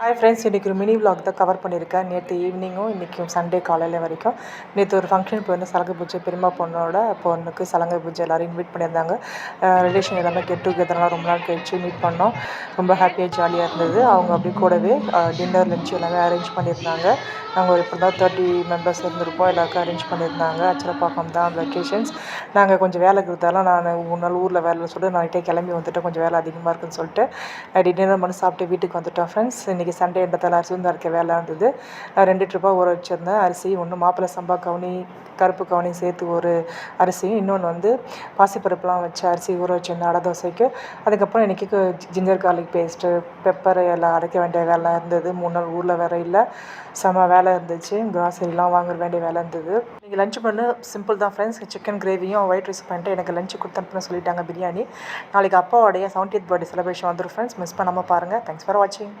Hi friends, இன்றைக்கி ஒரு mini vlog தான் கவர் பண்ணியிருக்கேன். நேற்று ஈவினிங்கும் இன்றைக்கும் சண்டே காலையில் வரைக்கும். நேற்று ஒரு ஃபங்க்ஷன் போயிருந்தேன், சலங்கை பூஜை. பெரியம்மா பொண்ணுக்கு சலங்கை பூஜை எல்லோரும் இன்வைட் பண்ணியிருந்தாங்க. ரிலேஷன் எல்லாமே கெட் டுகெதர்லாம் ரொம்ப நாள் கழிச்சு மீட் பண்ணோம். ரொம்ப ஹாப்பியாக ஜாலியாக இருந்தது. அவங்க அப்படி கூடவே டின்னர் லஞ்ச் எல்லாமே அரேஞ்ச் பண்ணியிருந்தாங்க. நாங்கள் ஒரு இப்போ தான் 30 மெம்பர்ஸ் இருந்திருப்போம். எல்லாருக்கும் அரேஞ்ச் பண்ணியிருந்தாங்க. அச்சலப்பாக்கம் தான் வெக்கேஷன்ஸ். நாங்கள் கொஞ்சம் வேலை இருக்கிறதால நான் 3 நாள் ஊரில் வேலை சொல்லிட்டு நைட்டே கிளம்பி வந்துவிட்டேன். கொஞ்சம் வேலை அதிகமாக இருக்குதுன்னு சொல்லிட்டு டின்னர் மட்டும் சாப்பிட்டு வீட்டுக்கு வந்துவிட்டோம் ஃப்ரெண்ட்ஸ். இன்றைக்கி சண்டேன்றதால அரிசி வந்து அரைக்க வேலை இருந்தது. 2 ட்ரிப்பாக ஊற வச்சுருந்தேன் அரிசி. ஒன்று மாப்பிள்ளை சம்பா கவுனி, கருப்பு கவுனி சேர்த்து ஒரு அரிசியும், இன்னொன்று வந்து பாசிப்பருப்புலாம் வச்ச அரிசி ஊற வச்சுருந்தேன் அடை தோசைக்கு. அதுக்கப்புறம் இன்றைக்கி ஜிஞ்சர் கார்லிக் பேஸ்ட்டு, பெப்பர் எல்லாம் அரைக்க வேண்டிய வேலை இருந்தது. 3 நாள் ஊரில் வேறு இல்லை, செம வேலை இருந்துச்சு. கிராசரிலாம் வாங்க வேண்டிய வேலை இருந்தது. இன்றைக்கி லஞ்ச் பண்ணு சிம்பிள் தான் ஃப்ரெண்ட்ஸ். சிக்கன் கிரேவியும் ஒயிட் ரைஸ் பண்ணிட்டு எனக்கு லஞ்சு கொடுத்து அனுப்புன்னு சொல்லிட்டாங்க, பிரியாணி. நாளைக்கு அப்பாவோடைய 70th பர்த்டே செலிப்ரேஷன் வந்துடும் ஃப்ரெண்ட்ஸ். மிஸ் பண்ணாமல் பாருங்கள். தேங்க்ஸ் ஃபார் வாட்சிங்.